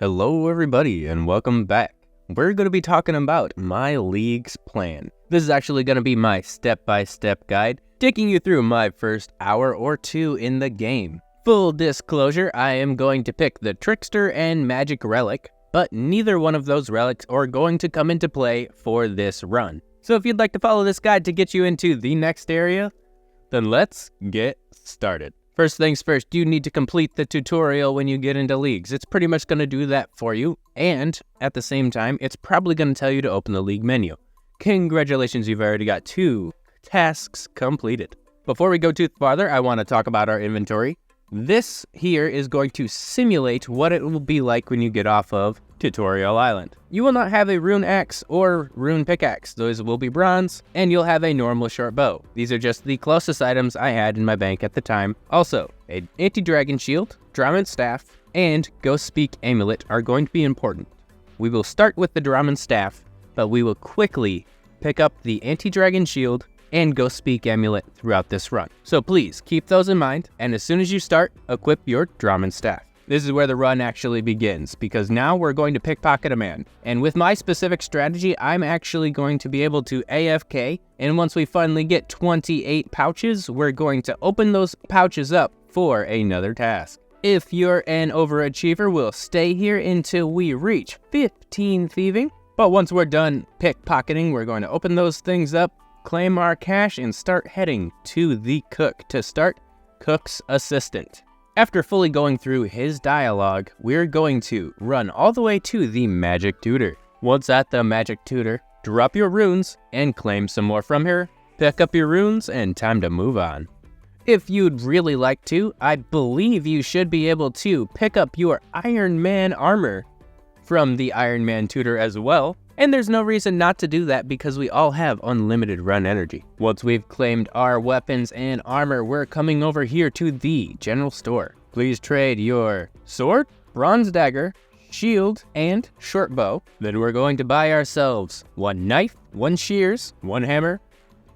Hello everybody and welcome back. We're going to be talking about my league's plan. This is actually going to be my step-by-step guide, taking you through my first hour or two in the game. Full disclosure, I am going to pick the Trickster and Magic Relic, but neither one of those relics are going to come into play for this run. So if you'd like to follow this guide to get you into the next area, then let's get started. First things first, you need to complete the tutorial when you get into leagues. It's pretty much going to do that for you, and at the same time, it's probably going to tell you to open the league menu. Congratulations, you've already got 2 tasks completed. Before we go too farther, I want to talk about our inventory. This here is going to simulate what it will be like when you get off of Tutorial Island. You will not have a rune axe or rune pickaxe. Those will be bronze, and you'll have a normal short bow. These are just the closest items I had in my bank at the time. Also, an anti-dragon shield, Draymond staff, and Ghost Speak amulet are going to be important. We will start with the Draymond staff, but we will quickly pick up the anti-dragon shield and Ghost Speak amulet throughout this run. So please keep those in mind, and as soon as you start, equip your Draymond staff. This is where the run actually begins, because now we're going to pickpocket a man. And with my specific strategy, I'm actually going to be able to AFK, and once we finally get 28 pouches, we're going to open those pouches up for another task. If you're an overachiever, we'll stay here until we reach 15 thieving. But once we're done pickpocketing, we're going to open those things up, claim our cash, and start heading to the cook to start Cook's Assistant. After fully going through his dialogue, we're going to run all the way to the Magic Tutor. Once at the Magic Tutor, drop your runes and claim some more from her, pick up your runes, and time to move on. If you'd really like to, I believe you should be able to pick up your Iron Man armor from the Iron Man Tutor as well. And there's no reason not to do that because we all have unlimited run energy. Once we've claimed our weapons and armor, we're coming over here to the general store. Please trade your sword, bronze dagger, shield, and short bow. Then we're going to buy ourselves 1 knife, 1 shears, 1 hammer,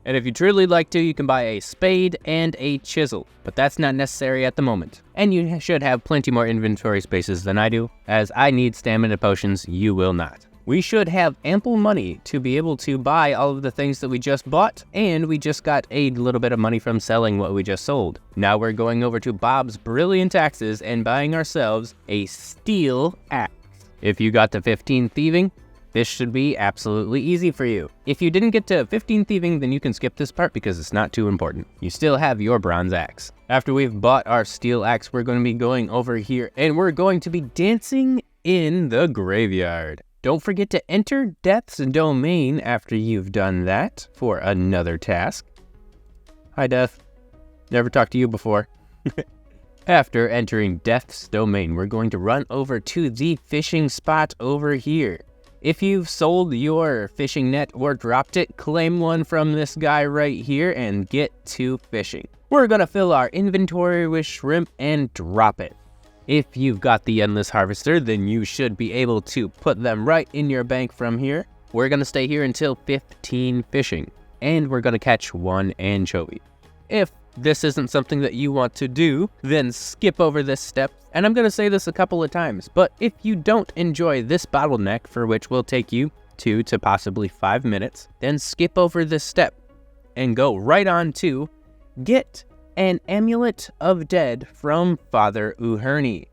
and if you truly like to, you can buy a spade and a chisel, but that's not necessary at the moment. And you should have plenty more inventory spaces than I do, as I need stamina potions, you will not. We should have ample money to be able to buy all of the things that we just bought, and we just got a little bit of money from selling what we just sold. Now we're going over to Bob's Brilliant Axes and buying ourselves a steel axe. If you got to 15 thieving, this should be absolutely easy for you. If you didn't get to 15 thieving, then you can skip this part because it's not too important. You still have your bronze axe. After we've bought our steel axe, we're going to be going over here and we're going to be dancing in the graveyard. Don't forget to enter Death's domain after you've done that for another task. Hi, Death. Never talked to you before. After entering Death's domain, we're going to run over to the fishing spot over here. If you've sold your fishing net or dropped it, claim one from this guy right here and get to fishing. We're going to fill our inventory with shrimp and drop it. If you've got the Endless Harvester, then you should be able to put them right in your bank from here. We're going to stay here until 15 fishing, and we're going to catch 1 anchovy. If this isn't something that you want to do, then skip over this step. And I'm going to say this a couple of times, but if you don't enjoy this bottleneck, for which will take you 2 to possibly 5 minutes, then skip over this step and go right on to get an Amulet of Dead from Father Uhurni.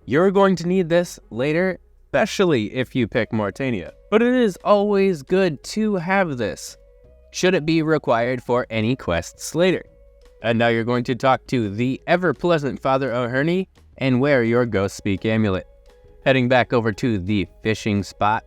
You're going to need this later, especially if you pick Mortania, but it is always good to have this, should it be required for any quests later. And now you're going to talk to the ever-pleasant Father Uhurni and wear your Ghost Speak amulet. Heading back over to the fishing spot.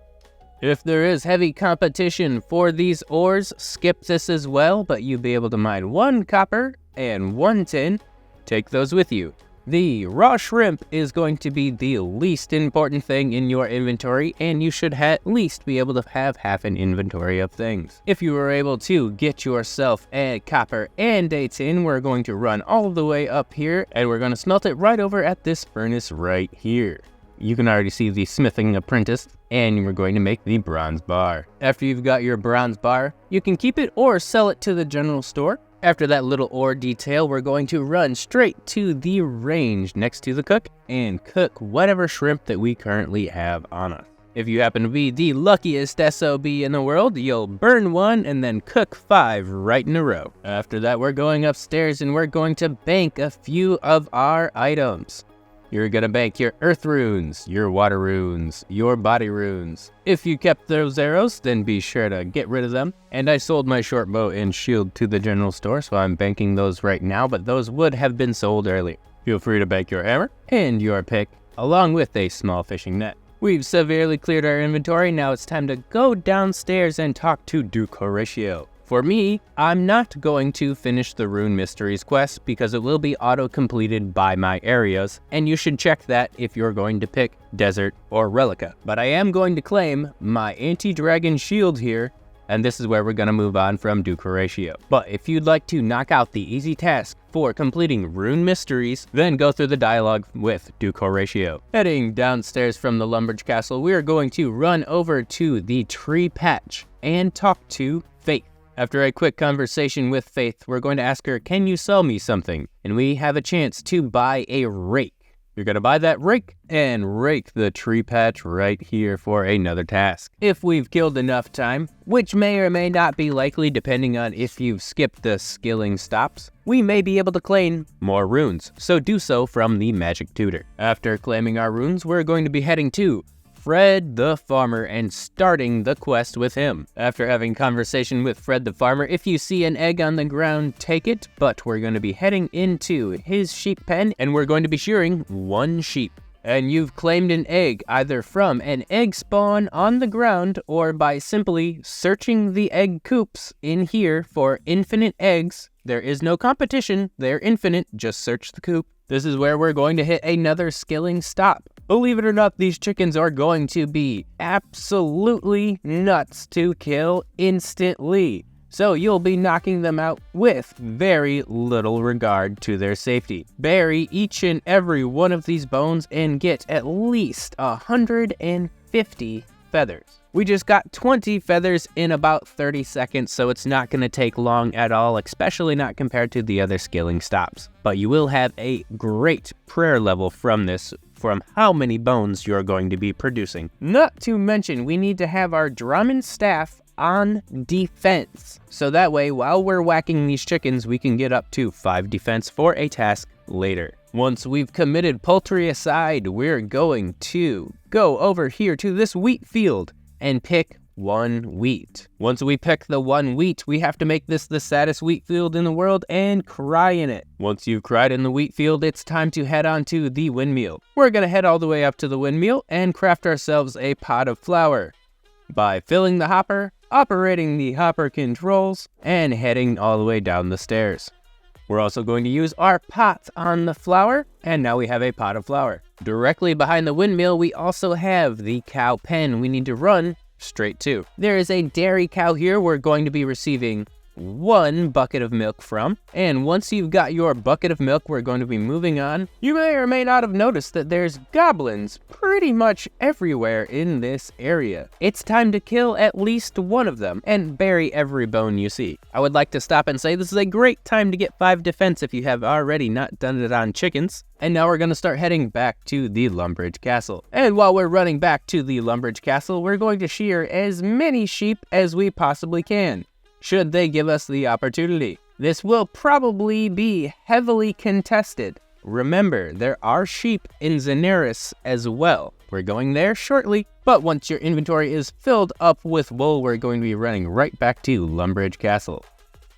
If there is heavy competition for these ores, skip this as well, but you'll be able to mine 1 copper and 1 tin. Take those with you. The raw shrimp is going to be the least important thing in your inventory, and you should at least be able to have half an inventory of things. If you were able to get yourself a copper and a tin, we're going to run all the way up here, and we're going to smelt it right over at this furnace right here. You can already see the smithing apprentice, and we're going to make the bronze bar. After you've got your bronze bar, you can keep it or sell it to the general store. After that little ore detail, we're going to run straight to the range next to the cook and cook whatever shrimp that we currently have on us. If you happen to be the luckiest SOB in the world, you'll burn one and then cook 5 right in a row. After that, we're going upstairs and we're going to bank a few of our items. You're gonna bank your earth runes, your water runes, your body runes. If you kept those arrows, then be sure to get rid of them. And I sold my short bow and shield to the general store, so I'm banking those right now, but those would have been sold earlier. Feel free to bank your hammer and your pick, along with a small fishing net. We've severely cleared our inventory, now it's time to go downstairs and talk to Duke Horatio. For me, I'm not going to finish the Rune Mysteries quest because it will be auto-completed by my areas, and you should check that if you're going to pick Desert or Relica. But I am going to claim my anti-dragon shield here, and this is where we're going to move on from Duke Horatio. But if you'd like to knock out the easy task for completing Rune Mysteries, then go through the dialogue with Duke Horatio. Heading downstairs from the Lumbridge Castle, we are going to run over to the tree patch and talk to Faith. After a quick conversation with Faith, we're going to ask her, can you sell me something? And we have a chance to buy a rake. You're going to buy that rake and rake the tree patch right here for another task. If we've killed enough time, which may or may not be likely depending on if you've skipped the skilling stops, we may be able to claim more runes, so do so from the magic tutor. After claiming our runes, we're going to be heading to Fred the Farmer and starting the quest with him. After having conversation with Fred the Farmer, if you see an egg on the ground, take it, but we're going to be heading into his sheep pen and we're going to be shearing 1 sheep. And you've claimed an egg either from an egg spawn on the ground or by simply searching the egg coops in here for infinite eggs. There is no competition, they're infinite, just search the coop. This is where we're going to hit another skilling stop. Believe it or not, these chickens are going to be absolutely nuts to kill instantly. So you'll be knocking them out with very little regard to their safety. Bury each and every one of these bones and get at least 150 feathers. We just got 20 feathers in about 30 seconds, so it's not going to take long at all, especially not compared to the other skilling stops. But you will have a great prayer level from this, from how many bones you're going to be producing. Not to mention, we need to have our drum and staff on defense. So that way, while we're whacking these chickens, we can get up to 5 defense for a task later. Once we've committed poultry aside, we're going to go over here to this wheat field and pick 1 wheat. Once we pick the 1 wheat, we have to make this the saddest wheat field in the world and cry in it. Once you've cried in the wheat field, it's time to head on to the windmill. We're gonna head all the way up to the windmill and craft ourselves a pot of flour by filling the hopper, operating the hopper controls, and heading all the way down the stairs. We're also going to use our pot on the flour, and now we have a pot of flour. Directly behind the windmill, we also have the cow pen we need to run straight to. There is a dairy cow here we're going to be receiving 1 bucket of milk from, and once you've got your bucket of milk, we're going to be moving on. You may or may not have noticed that there's goblins pretty much everywhere in this area. It's time to kill at least 1 of them and bury every bone you see. I would like to stop and say this is a great time to get 5 defense if you have already not done it on chickens. And now we're going to start heading back to the Lumbridge Castle. And while we're running back to the Lumbridge Castle, we're going to shear as many sheep as we possibly can, should they give us the opportunity. This will probably be heavily contested. Remember, there are sheep in Zeneris as well. We're going there shortly, but once your inventory is filled up with wool, we're going to be running right back to Lumbridge Castle.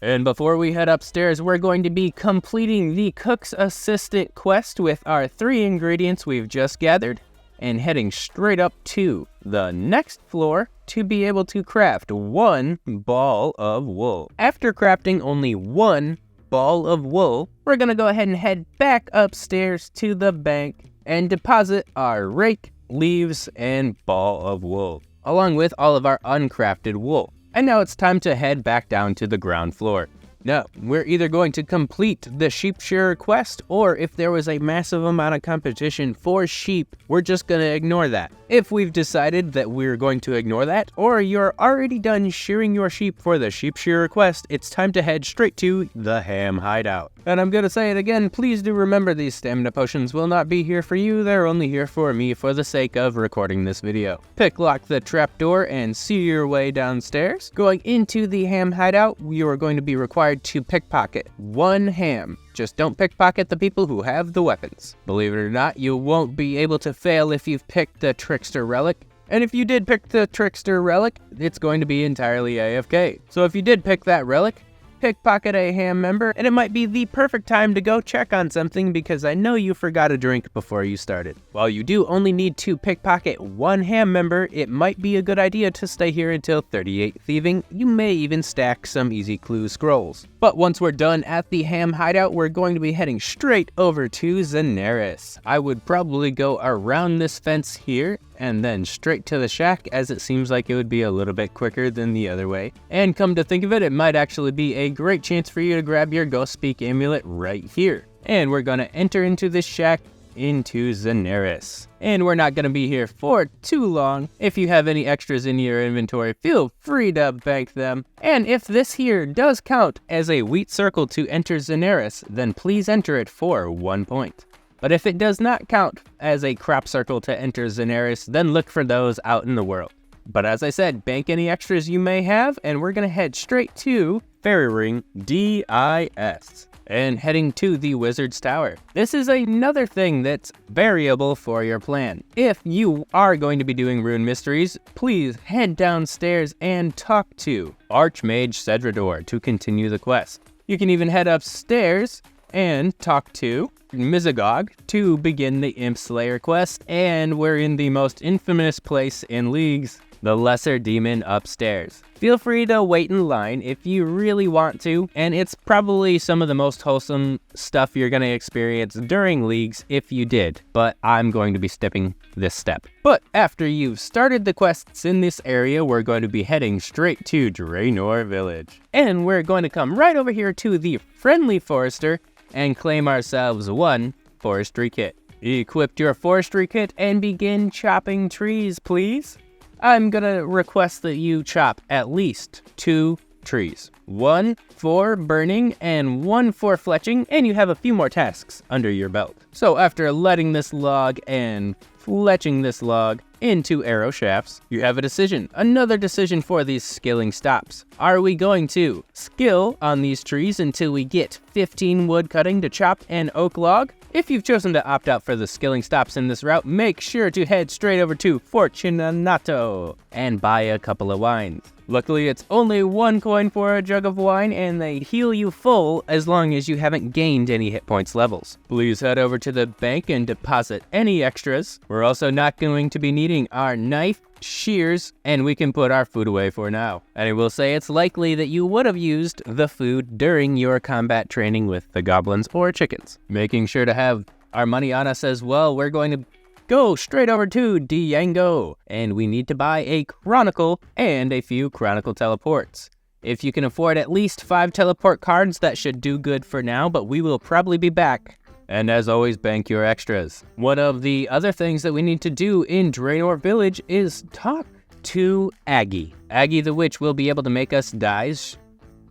And before we head upstairs, we're going to be completing the Cook's Assistant quest with our 3 ingredients we've just gathered, and heading straight up to the next floor to be able to craft 1 ball of wool. After crafting only 1 ball of wool, we're gonna go ahead and head back upstairs to the bank and deposit our rake, leaves, and ball of wool, along with all of our uncrafted wool. And now it's time to head back down to the ground floor. No, we're either going to complete the sheep shearer quest, or if there was a massive amount of competition for sheep, we're just going to ignore that. If we've decided that we're going to ignore that, or you're already done shearing your sheep for the sheep shearer quest, it's time to head straight to the ham hideout. And I'm going to say it again, please do remember these stamina potions will not be here for you, they're only here for me for the sake of recording this video. Picklock the trapdoor and see your way downstairs. Going into the ham hideout, you are going to be required to pickpocket 1 ham. Just don't pickpocket the people who have the weapons. Believe it or not, you won't be able to fail if you've picked the trickster relic. And if you did pick the trickster relic, it's going to be entirely AFK. So if you did pick that relic, pickpocket a ham member, and it might be the perfect time to go check on something because I know you forgot a drink before you started. While you do only need to pickpocket 1 ham member, it might be a good idea to stay here until 38 thieving. You may even stack some easy clue scrolls. But once we're done at the ham hideout, we're going to be heading straight over to Zenaris. I would probably go around this fence here and then straight to the shack, as it seems like it would be a little bit quicker than the other way. And come to think of it, it might actually be a great chance for you to grab your Ghost Speak amulet right here. And we're going to enter into this shack into Zenaris. And we're not going to be here for too long. If you have any extras in your inventory, feel free to bank them. And if this here does count as a wheat circle to enter Zenaris, then please enter it for 1 point. But if it does not count as a crop circle to enter Zenaris, then look for those out in the world. But as I said, bank any extras you may have, and we're going to head straight to Fairy Ring DIS. And heading to the Wizard's Tower. This is another thing that's variable for your plan. If you are going to be doing Rune Mysteries, please head downstairs and talk to Archmage Cedrador to continue the quest. You can even head upstairs and talk to Mizagog to begin the Imp Slayer quest, and we're in the most infamous place in Leagues, the Lesser Demon upstairs. Feel free to wait in line if you really want to, and it's probably some of the most wholesome stuff you're going to experience during Leagues if you did, but I'm going to be skipping this step. But after you've started the quests in this area, we're going to be heading straight to Draynor Village. And we're going to come right over here to the Friendly Forester and claim ourselves 1 forestry kit. Equip your forestry kit and begin chopping trees, please. I'm gonna request that you chop at least 2 trees. 1 for burning and 1 for fletching, and you have a few more tasks under your belt. So after letting this log and fletching this log into arrow shafts, you have a decision. Another decision for these skilling stops. Are we going to skill on these trees until we get 15 wood cutting to chop an oak log? If you've chosen to opt out for the skilling stops in this route, make sure to head straight over to Fortunato and buy a couple of wines. Luckily, it's only 1 coin for a jug of wine, and they heal you full as long as you haven't gained any hit points levels. Please head over to the bank and deposit any extras. We're also not going to be needing our knife, shears, and we can put our food away for now. And I will say it's likely that you would have used the food during your combat training with the goblins or chickens. Making sure to have our money on us as well, we're going to go straight over to Diango, and we need to buy a Chronicle and a few Chronicle teleports. If you can afford at least 5 teleport cards, that should do good for now, but we will probably be back. And as always, bank your extras. One of the other things that we need to do in Draynor Village is talk to Aggie. Aggie the Witch will be able to make us dyes,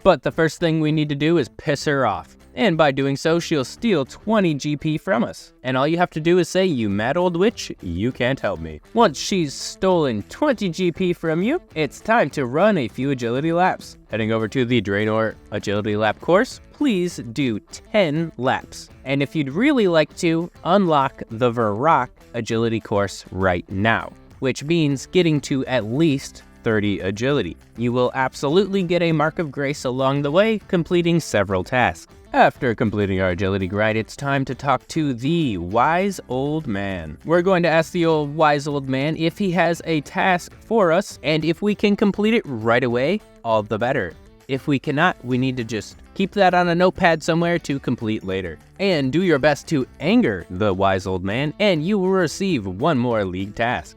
but the first thing we need to do is piss her off. And by doing so, she'll steal 20 GP from us. And all you have to do is say, "You mad old witch, you can't help me." Once she's stolen 20 GP from you, it's time to run a few agility laps. Heading over to the Draynor Agility Lap course, please do 10 laps. And if you'd really like to, unlock the Varrock Agility course right now, which means getting to at least 30 agility. You will absolutely get a mark of grace along the way, completing several tasks. After completing our agility grind, it's time to talk to the Wise Old Man. We're going to ask the old Wise Old Man if he has a task for us, and if we can complete it right away, all the better. If we cannot, we need to just keep that on a notepad somewhere to complete later. And do your best to anger the Wise Old Man, and you will receive 1 more league task.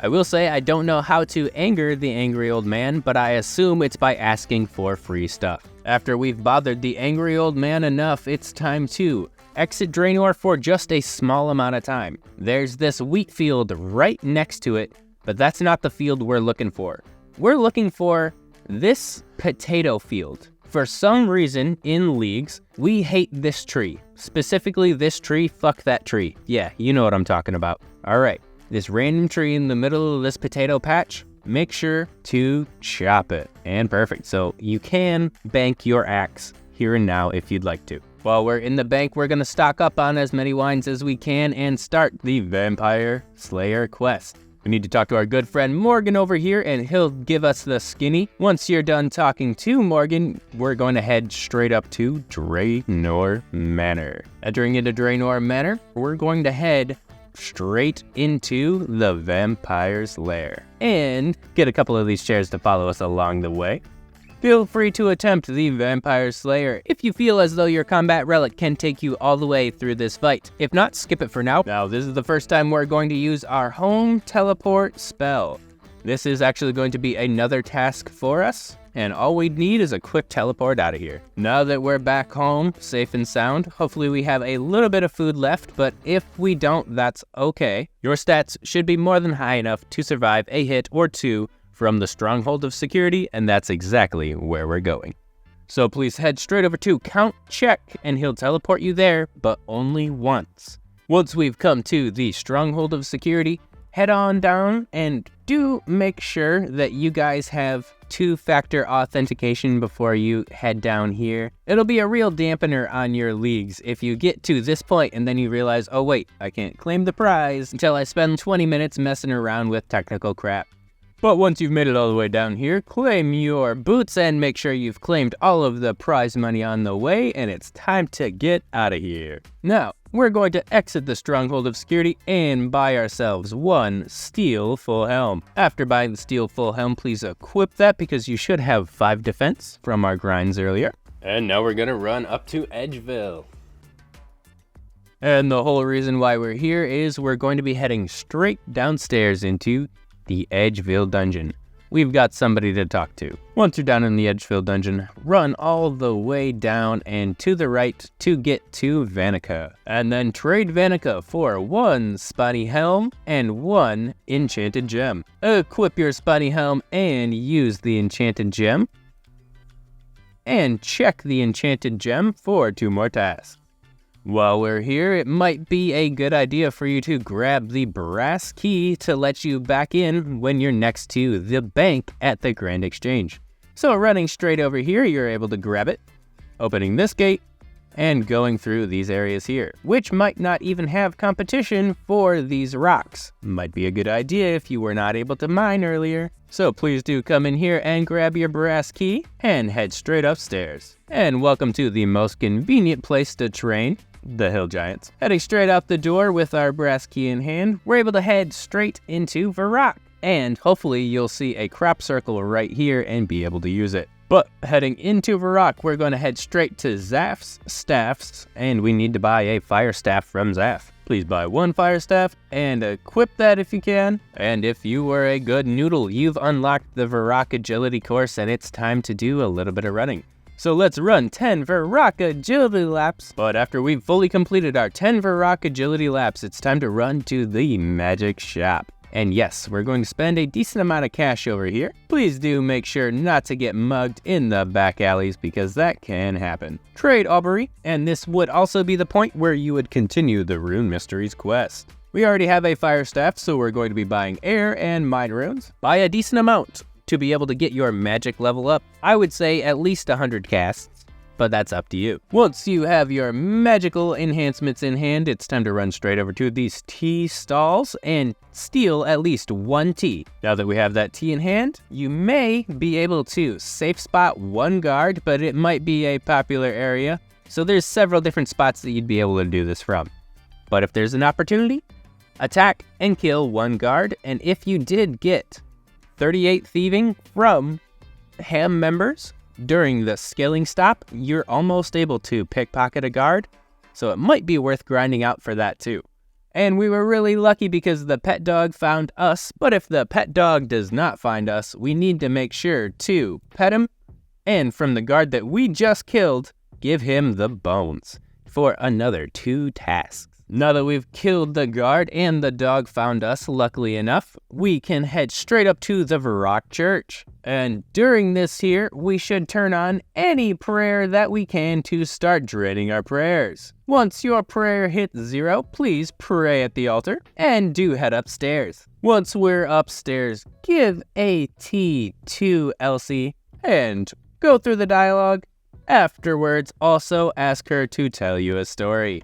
I will say I don't know how to anger the angry old man, but I assume it's by asking for free stuff. After we've bothered the angry old man enough, it's time to exit Draynor for just a small amount of time. There's this wheat field right next to it, but that's not the field we're looking for. We're looking for this potato field. For some reason, in Leagues, we hate this tree. Specifically this tree, fuck that tree. Yeah, you know what I'm talking about. Alright, this random tree in the middle of this potato patch, make sure to chop it. And perfect, so you can bank your axe here and now if you'd like to. While we're in the bank, we're gonna stock up on as many wines as we can and start the Vampire Slayer quest. We need to talk to our good friend Morgan over here and he'll give us the skinny. Once you're done talking to Morgan, we're going to head straight up to Draynor Manor. Entering into Draynor Manor, we're going to head straight into the Vampire's Lair and get a couple of these chairs to follow us along the way. Feel free to attempt the Vampire Slayer if you feel as though your combat relic can take you all the way through this fight. If not, skip it for now. Now, this is the first time we're going to use our home teleport spell. This is actually going to be another task for us, and all we need is a quick teleport out of here. Now that we're back home, safe and sound, hopefully we have a little bit of food left, but if we don't, that's okay. Your stats should be more than high enough to survive a hit or two from the Stronghold of Security, and that's exactly where we're going. So please head straight over to Count Check, and he'll teleport you there, but only once. Once we've come to the Stronghold of Security, head on down, and do make sure that you guys have two-factor authentication before you head down here. It'll be a real dampener on your leagues if you get to this point and then you realize, oh wait, I can't claim the prize until I spend 20 minutes messing around with technical crap. But once you've made it all the way down here, claim your boots and make sure you've claimed all of the prize money on the way, and it's time to get out of here. Now, we're going to exit the Stronghold of Security and buy ourselves one steel full helm. After buying the steel full helm, please equip that because you should have 5 defense from our grinds earlier. And now we're gonna run up to Edgeville. And the whole reason why we're here is we're going to be heading straight downstairs into the Edgeville dungeon. We've got somebody to talk to. Once you're down in the Edgeville dungeon, run all the way down and to the right to get to Vanica. And then trade Vanica for 1 spiny helm and 1 enchanted gem. Equip your spiny helm and use the enchanted gem. And check the enchanted gem for 2 more tasks. While we're here, it might be a good idea for you to grab the brass key to let you back in when you're next to the bank at the Grand Exchange. So running straight over here, you're able to grab it, opening this gate, and going through these areas here, which might not even have competition for these rocks. Might be a good idea if you were not able to mine earlier. So please do come in here and grab your brass key and head straight upstairs. And welcome to the most convenient place to train, the Hill Giants. Heading straight out the door with our brass key in hand, we're able to head straight into Varrock. And hopefully you'll see a crop circle right here and be able to use it. But heading into Varrock, we're going to head straight to Zaph's staffs, and we need to buy a fire staff from Zaph. Please buy 1 fire staff and equip that if you can. And if you were a good noodle, you've unlocked the Varrock agility course and it's time to do a little bit of running. So let's run 10 Varrock agility laps. But after we've fully completed our 10 Varrock agility laps, it's time to run to the magic shop. And yes, we're going to spend a decent amount of cash over here. Please do make sure not to get mugged in the back alleys because that can happen. Trade Aubrey, and this would also be the point where you would continue the Rune Mysteries quest. We already have a fire staff, so we're going to be buying air and mine runes. Buy a decent amount to be able to get your magic level up. I would say at least 100 casts, but that's up to you. Once you have your magical enhancements in hand, it's time to run straight over to these tea stalls and steal at least 1 tea. Now that we have that tea in hand, you may be able to safe spot 1 guard, but it might be a popular area. So there's several different spots that you'd be able to do this from. But if there's an opportunity, attack and kill 1 guard. And if you did get 38 thieving from ham members during the skilling stop, you're almost able to pickpocket a guard, so it might be worth grinding out for that too. And we were really lucky because the pet dog found us, but if the pet dog does not find us, we need to make sure to pet him And from the guard that we just killed, give him the bones for another 2 tasks. Now that we've killed the guard and the dog found us, luckily enough, we can head straight up to the Varrock church. And during this here, we should turn on any prayer that we can to start draining our prayers. Once your prayer hits 0, please pray at the altar and do head upstairs. Once we're upstairs, give a T to Elsie and go through the dialogue. Afterwards, also ask her to tell you a story.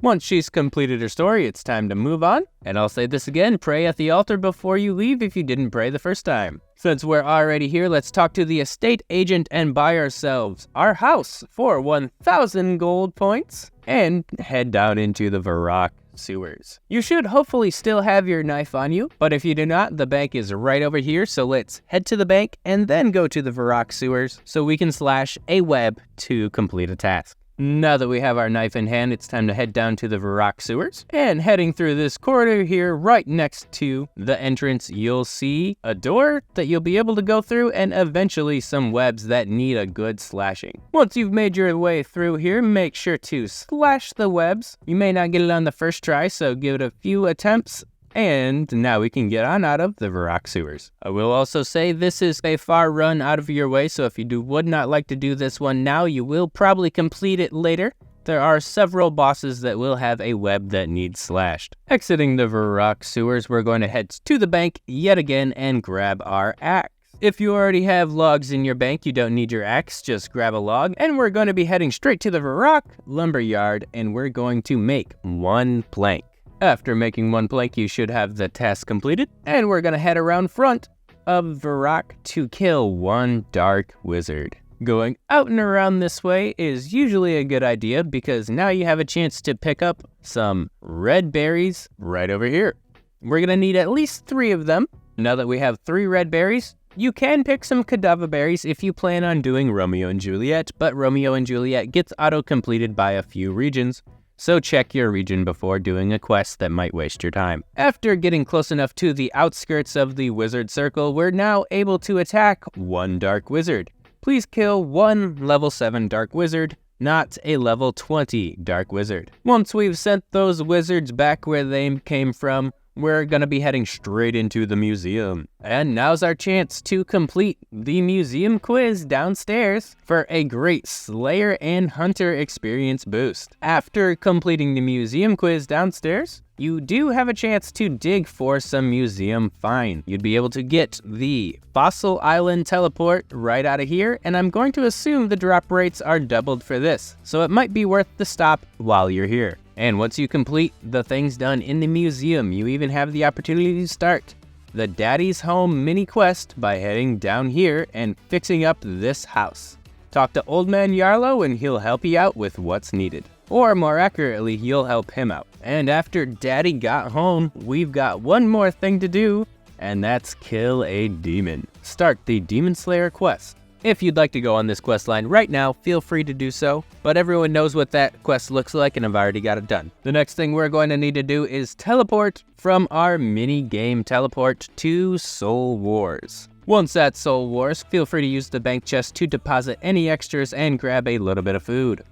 Once she's completed her story, it's time to move on. And I'll say this again, pray at the altar before you leave if you didn't pray the first time. Since we're already here, let's talk to the estate agent and buy ourselves our house for 1,000 gold points and head down into the Varrock sewers. You should hopefully still have your knife on you, but if you do not, the bank is right over here, so let's head to the bank and then go to the Varrock sewers so we can slash a web to complete a task. Now that we have our knife in hand, it's time to head down to the Varrock sewers. And heading through this corridor here, right next to the entrance, you'll see a door that you'll be able to go through and eventually some webs that need a good slashing. Once you've made your way through here, make sure to slash the webs. You may not get it on the first try, so give it a few attempts. And now we can get on out of the Varrock sewers. I will also say this is a far run out of your way, so if you would not like to do this one now, you will probably complete it later. There are several bosses that will have a web that needs slashed. Exiting the Varrock sewers, we're going to head to the bank yet again and grab our axe. If you already have logs in your bank, you don't need your axe, just grab a log. And we're going to be heading straight to the Varrock lumberyard, and we're going to make 1 plank. After making 1 plank, you should have the task completed, and we're gonna head around front of Varrock to kill 1 dark wizard. Going out and around this way is usually a good idea because now you have a chance to pick up some red berries right over here. We're gonna need at least 3 of them. Now that we have 3 red berries, you can pick some Kadava berries if you plan on doing Romeo and Juliet, but Romeo and Juliet gets auto-completed by a few regions. So check your region before doing a quest that might waste your time. After getting close enough to the outskirts of the wizard circle, we're now able to attack 1 dark wizard. Please kill 1 level 7 dark wizard, not a level 20 dark wizard. Once we've sent those wizards back where they came from, we're gonna be heading straight into the museum. And now's our chance to complete the museum quiz downstairs for a great Slayer and Hunter experience boost. After completing the museum quiz downstairs, you do have a chance to dig for some museum find. You'd be able to get the Fossil Island teleport right out of here, and I'm going to assume the drop rates are doubled for this, so it might be worth the stop while you're here. And once you complete the things done in the museum, you even have the opportunity to start the Daddy's Home mini quest by heading down here and fixing up this house. Talk to Old Man Yarlow and he'll help you out with what's needed. Or more accurately, you'll help him out. And after Daddy got home, we've got one more thing to do, and that's kill a demon. Start the Demon Slayer quest. If you'd like to go on this quest line right now, feel free to do so, but everyone knows what that quest looks like and I've already got it done. The next thing we're going to need to do is teleport from our mini game teleport to Soul Wars. Once at Soul Wars, feel free to use the bank chest to deposit any extras and grab a little bit of food.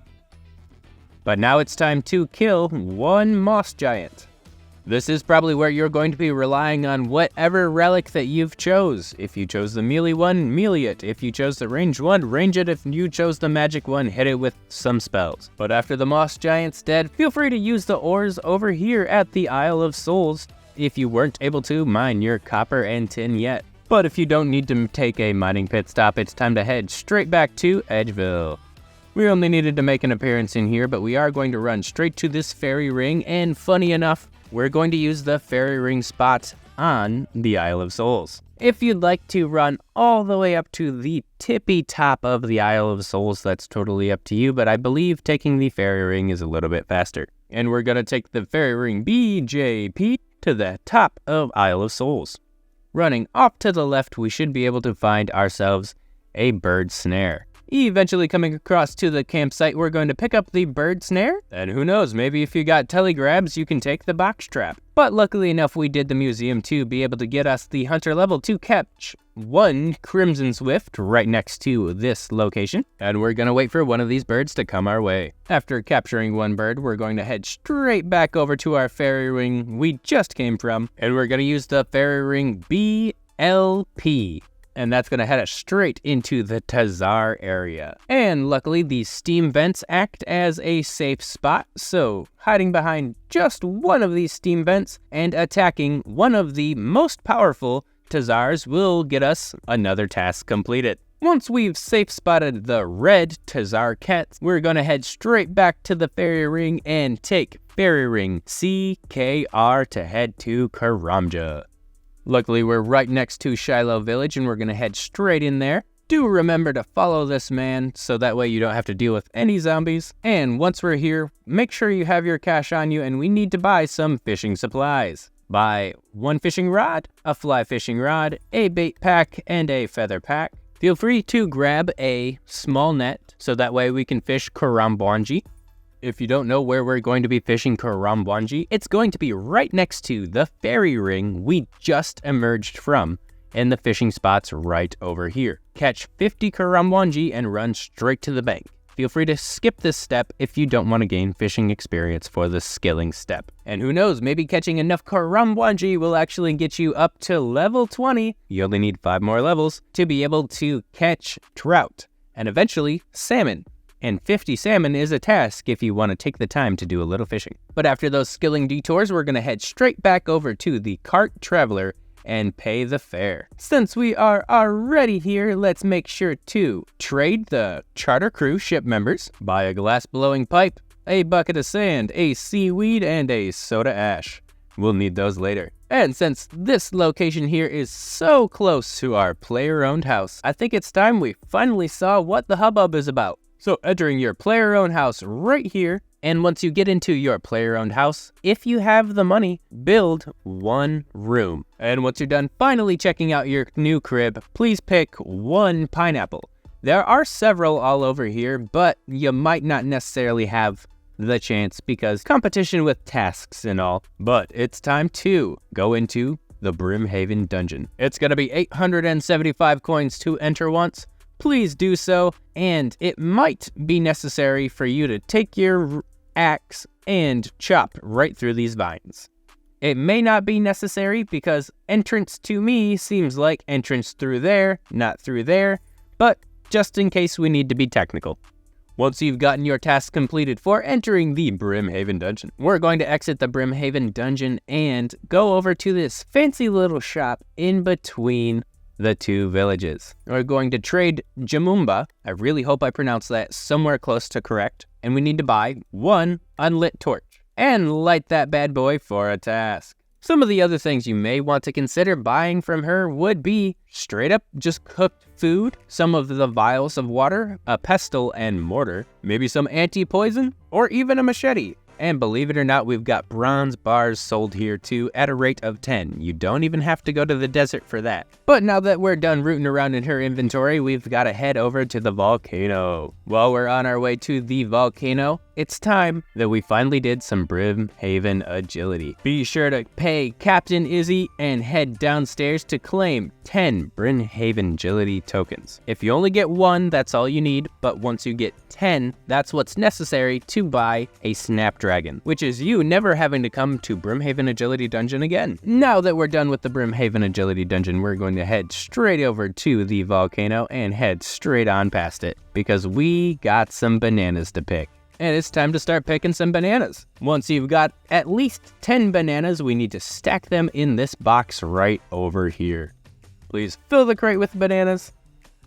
But now it's time to kill 1 moss giant. This is probably where you're going to be relying on whatever relic that you've chose. If you chose the melee one, melee it. If you chose the range one, range it. If you chose the magic one, hit it with some spells. But after the moss giant's dead, feel free to use the ores over here at the Isle of Souls if you weren't able to mine your copper and tin yet. But if you don't need to take a mining pit stop, it's time to head straight back to Edgeville. We only needed to make an appearance in here, but we are going to run straight to this fairy ring, and funny enough, we're going to use the fairy ring spot on the Isle of Souls. If you'd like to run all the way up to the tippy top of the Isle of Souls, that's totally up to you, but I believe taking the fairy ring is a little bit faster. And we're going to take the fairy ring BJP to the top of Isle of Souls. Running off to the left, we should be able to find ourselves a bird snare. Eventually coming across to the campsite, we're going to pick up the bird snare. And who knows, maybe if you got telegrabs, you can take the box trap. But luckily enough, we did the museum to be able to get us the hunter level to catch one Crimson Swift right next to this location. And we're gonna wait for one of these birds to come our way. After capturing one bird, we're going to head straight back over to our fairy ring we just came from. And we're gonna use the fairy ring BLP. And that's going to head us straight into the Tazar area. And luckily, these steam vents act as a safe spot, so hiding behind just one of these steam vents and attacking one of the most powerful Tazars will get us another task completed. Once we've safe spotted the red Tazar cats, we're going to head straight back to the fairy ring and take fairy ring CKR to head to Karamja. Luckily, we're right next to Shiloh Village, and we're going to head straight in there. Do remember to follow this man, so that way you don't have to deal with any zombies. And once we're here, make sure you have your cash on you, and we need to buy some fishing supplies. Buy one fishing rod, a fly fishing rod, a bait pack, and a feather pack. Feel free to grab a small net, so that way we can fish Karambwanji. If you don't know where we're going to be fishing Karambwanji, it's going to be right next to the fairy ring we just emerged from, and the fishing spot's right over here. Catch 50 Karambwanji and run straight to the bank. Feel free to skip this step if you don't want to gain fishing experience for the skilling step. And who knows, maybe catching enough Karambwanji will actually get you up to level 20. You only need 5 more levels to be able to catch trout, and eventually salmon. And 50 salmon is a task if you want to take the time to do a little fishing. But after those skilling detours, we're going to head straight back over to the Cart Traveler and pay the fare. Since we are already here, let's make sure to trade the charter crew ship members, buy a glass blowing pipe, a bucket of sand, a seaweed, and a soda ash. We'll need those later. And since this location here is so close to our player-owned house, I think it's time we finally saw what the hubbub is about. So entering your player-owned house right here, and once you get into your player-owned house, if you have the money, build one room. And once you're done finally checking out your new crib, please pick one pineapple. There are several all over here, but you might not necessarily have the chance because competition with tasks and all. But it's time to go into the Brimhaven dungeon. It's gonna be 875 coins to enter once. Please do so, and it might be necessary for you to take your axe and chop right through these vines. It may not be necessary because entrance to me seems like entrance through there, not through there, but just in case we need to be technical. Once you've gotten your task completed for entering the Brimhaven dungeon, we're going to exit the Brimhaven dungeon and go over to this fancy little shop in between the two villages. We're going to trade Jamumba, I really hope I pronounced that somewhere close to correct, and we need to buy one unlit torch and light that bad boy for a task. Some of the other things you may want to consider buying from her would be straight up just cooked food, some of the vials of water, a pestle and mortar, maybe some anti-poison, or even a machete. And believe it or not, we've got bronze bars sold here too at a rate of 10. You don't even have to go to the desert for that. But now that we're done rooting around in her inventory, we've got to head over to the volcano. While we're on our way to the volcano, it's time that we finally did some Brimhaven agility. Be sure to pay Captain Izzy and head downstairs to claim 10 Brimhaven agility tokens. If you only get one, that's all you need, but once you get 10, that's what's necessary to buy a Snapdragon, which is you never having to come to Brimhaven Agility Dungeon again. Now that we're done with the Brimhaven Agility Dungeon, we're going to head straight over to the volcano and head straight on past it, because we got some bananas to pick. And it's time to start picking some bananas. Once you've got at least 10 bananas, we need to stack them in this box right over here. Please fill the crate with bananas.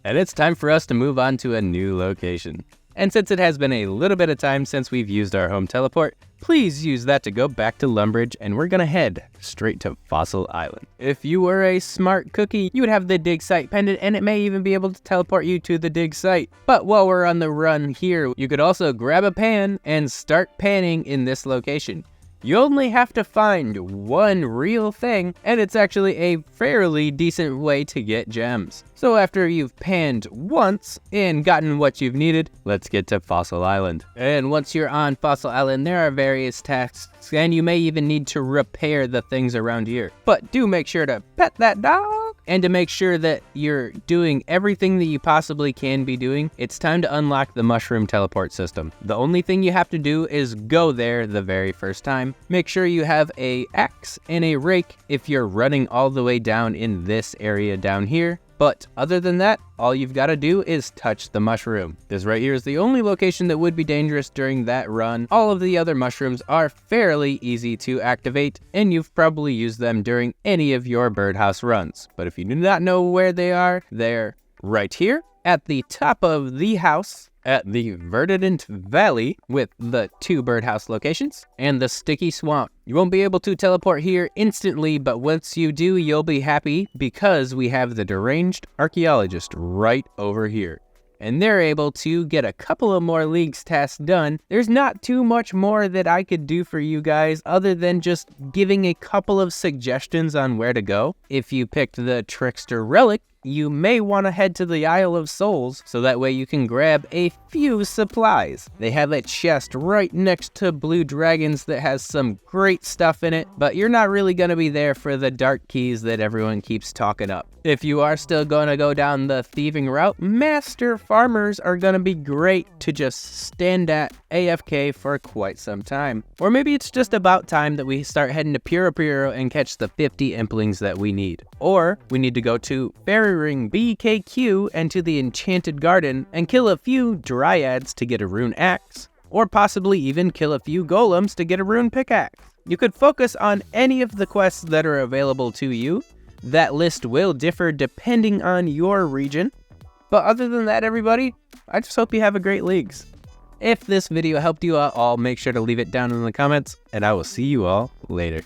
And it's time for us to move on to a new location. And since it has been a little bit of time since we've used our home teleport, please use that to go back to Lumbridge, and we're gonna head straight to Fossil Island. If you were a smart cookie, you would have the dig site pendant, and it may even be able to teleport you to the dig site. But while we're on the run here, you could also grab a pan and start panning in this location. You only have to find one real thing, and it's actually a fairly decent way to get gems. So after you've panned once and gotten what you've needed, let's get to Fossil Island. And once you're on Fossil Island, there are various tasks, and you may even need to repair the things around here. But do make sure to pet that dog, and to make sure that you're doing everything that you possibly can be doing, it's time to unlock the mushroom teleport system. The only thing you have to do is go there the very first time. Make sure you have a axe and a rake if you're running all the way down in this area down here. But other than that, all you've got to do is touch the mushroom. This right here is the only location that would be dangerous during that run. All of the other mushrooms are fairly easy to activate, and you've probably used them during any of your birdhouse runs. But if you do not know where they are, they're right here at the top of the house, at the Verdant Valley with the 2 birdhouse locations, and the Sticky Swamp. You won't be able to teleport here instantly, but once you do, you'll be happy because we have the Deranged Archaeologist right over here. And they're able to get a couple of more Leagues tasks done. There's not too much more that I could do for you guys other than just giving a couple of suggestions on where to go. If you picked the Trickster Relic, you may want to head to the Isle of Souls, so that way you can grab a few supplies. They have a chest right next to Blue Dragons that has some great stuff in it, but you're not really going to be there for the dark keys that everyone keeps talking up. If you are still going to go down the thieving route, Master Farmers are going to be great to just stand at AFK for quite some time. Or maybe it's just about time that we start heading to Puro Puro and catch the 50 Implings that we need. Or we need to go to Fairy Ring BKQ and to the Enchanted Garden and kill a few Dryads to get a rune axe. Or possibly even kill a few Golems to get a rune pickaxe. You could focus on any of the quests that are available to you. That list will differ depending on your region. But other than that, everybody, I just hope you have a great Leagues. If this video helped you at all, make sure to leave it down in the comments, and I will see you all later.